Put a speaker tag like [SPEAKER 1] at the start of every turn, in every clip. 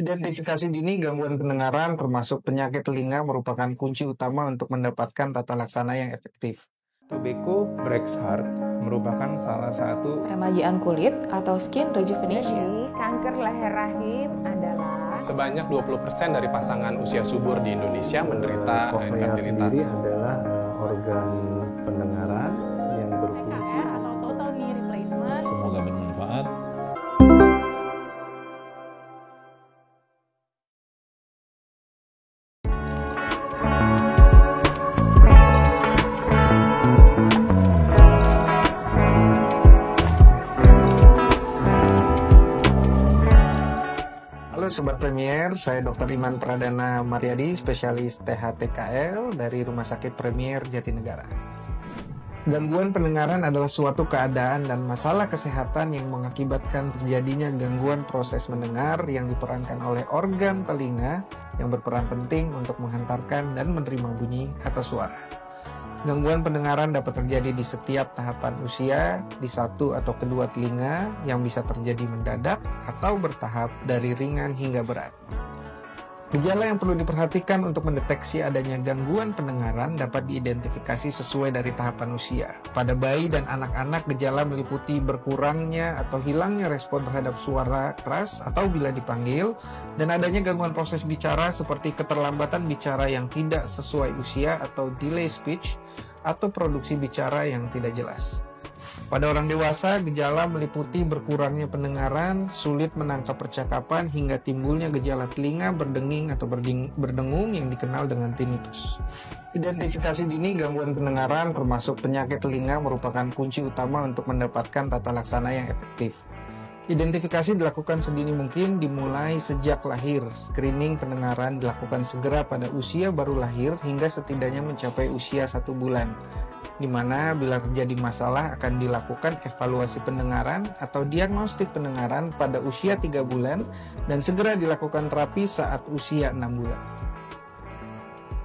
[SPEAKER 1] Identifikasi dini gangguan pendengaran termasuk penyakit telinga merupakan kunci utama untuk mendapatkan tata laksana yang efektif.
[SPEAKER 2] Tobacco breaks heart merupakan salah satu
[SPEAKER 3] remajaan kulit atau skin rejuvenation.
[SPEAKER 4] Jadi, kanker leher rahim adalah
[SPEAKER 5] sebanyak 20% dari pasangan usia subur di Indonesia menderita
[SPEAKER 6] Koknea sendiri
[SPEAKER 5] infertilitas.
[SPEAKER 6] adalah organ pendengaran yang berfungsi.
[SPEAKER 4] TKR atau total knee replacement.
[SPEAKER 7] Semoga bermanfaat.
[SPEAKER 1] Halo Sobat Premier, saya Dr. Iman Pradana Mariadi, spesialis THTKL dari Rumah Sakit Premier Jatinegara. Gangguan pendengaran adalah suatu keadaan dan masalah kesehatan yang mengakibatkan terjadinya gangguan proses mendengar yang diperankan oleh organ telinga yang berperan penting untuk menghantarkan dan menerima bunyi atau suara. Gangguan pendengaran dapat terjadi di setiap tahapan usia, di satu atau kedua telinga yang bisa terjadi mendadak atau bertahap dari ringan hingga berat. Gejala yang perlu diperhatikan untuk mendeteksi adanya gangguan pendengaran dapat diidentifikasi sesuai dari tahapan usia. Pada bayi dan anak-anak, gejala meliputi berkurangnya atau hilangnya respon terhadap suara keras atau bila dipanggil, dan adanya gangguan proses bicara seperti keterlambatan bicara yang tidak sesuai usia atau delay speech, atau produksi bicara yang tidak jelas. Pada orang dewasa, gejala meliputi berkurangnya pendengaran, sulit menangkap percakapan, hingga timbulnya gejala telinga berdenging atau berdengung yang dikenal dengan tinnitus. Identifikasi dini gangguan pendengaran termasuk penyakit telinga merupakan kunci utama untuk mendapatkan tata laksana yang efektif. Identifikasi dilakukan sedini mungkin dimulai sejak lahir. Screening pendengaran dilakukan segera pada usia baru lahir hingga setidaknya mencapai usia 1 bulan. Di mana bila terjadi masalah akan dilakukan evaluasi pendengaran atau diagnostik pendengaran pada usia 3 bulan dan segera dilakukan terapi saat usia 6 bulan.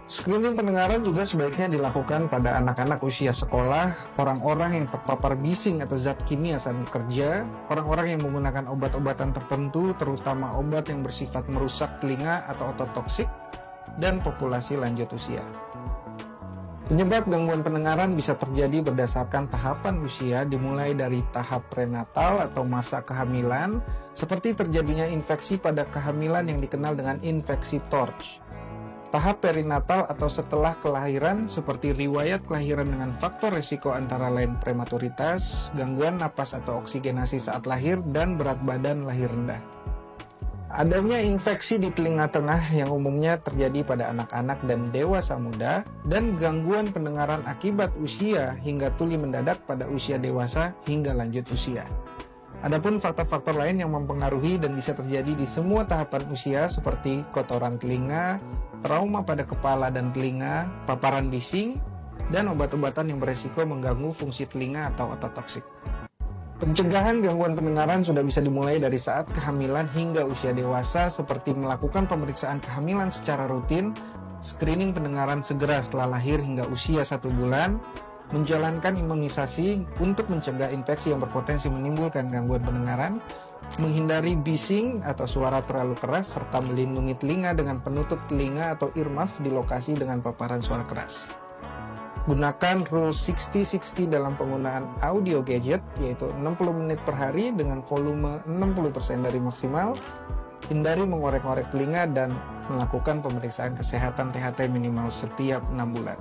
[SPEAKER 1] Screening pendengaran juga sebaiknya dilakukan pada anak-anak usia sekolah, orang-orang yang terpapar bising atau zat kimia saat bekerja, orang-orang yang menggunakan obat-obatan tertentu terutama obat yang bersifat merusak telinga atau ototoksik, dan populasi lanjut usia. Penyebab gangguan pendengaran bisa terjadi berdasarkan tahapan usia dimulai dari tahap prenatal atau masa kehamilan, seperti terjadinya infeksi pada kehamilan yang dikenal dengan infeksi TORCH. Tahap perinatal atau setelah kelahiran seperti riwayat kelahiran dengan faktor resiko antara lain prematuritas, gangguan napas atau oksigenasi saat lahir, dan berat badan lahir rendah. Adanya infeksi di telinga tengah yang umumnya terjadi pada anak-anak dan dewasa muda, dan gangguan pendengaran akibat usia hingga tuli mendadak pada usia dewasa hingga lanjut usia. Adapun faktor-faktor lain yang mempengaruhi dan bisa terjadi di semua tahapan usia seperti kotoran telinga, trauma pada kepala dan telinga, paparan bising, dan obat-obatan yang beresiko mengganggu fungsi telinga atau ototoksik. Pencegahan gangguan pendengaran sudah bisa dimulai dari saat kehamilan hingga usia dewasa seperti melakukan pemeriksaan kehamilan secara rutin, screening pendengaran segera setelah lahir hingga usia 1 bulan, menjalankan imunisasi untuk mencegah infeksi yang berpotensi menimbulkan gangguan pendengaran, menghindari bising atau suara terlalu keras, serta melindungi telinga dengan penutup telinga atau earmuff di lokasi dengan paparan suara keras. Gunakan Rule 60-60 dalam penggunaan audio gadget, yaitu 60 menit per hari dengan volume 60% dari maksimal. Hindari mengorek-ngorek telinga dan melakukan pemeriksaan kesehatan THT minimal setiap 6 bulan.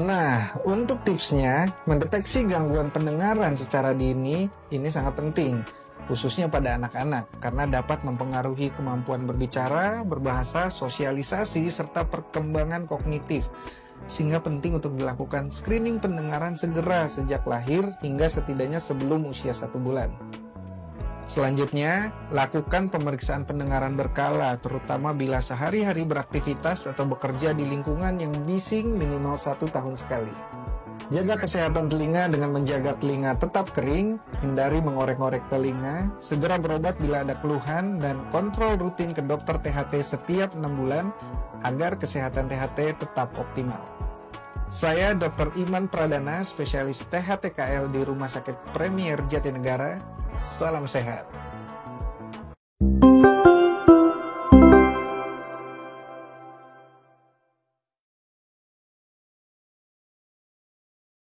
[SPEAKER 1] Nah, untuk tipsnya, mendeteksi gangguan pendengaran secara dini ini sangat penting, khususnya pada anak-anak, karena dapat mempengaruhi kemampuan berbicara, berbahasa, sosialisasi, serta perkembangan kognitif. Sehingga penting untuk dilakukan screening pendengaran segera sejak lahir hingga setidaknya sebelum usia 1 bulan. Selanjutnya, lakukan pemeriksaan pendengaran berkala, terutama bila sehari-hari beraktivitas atau bekerja di lingkungan yang bising minimal 1 tahun sekali. Jaga kesehatan telinga dengan menjaga telinga tetap kering, hindari mengorek-ngorek telinga, segera berobat bila ada keluhan, dan kontrol rutin ke dokter THT setiap 6 bulan agar kesehatan THT tetap optimal. Saya Dr. Iman Pradana, spesialis THTKL di Rumah Sakit Premier Jatinegara. Salam sehat.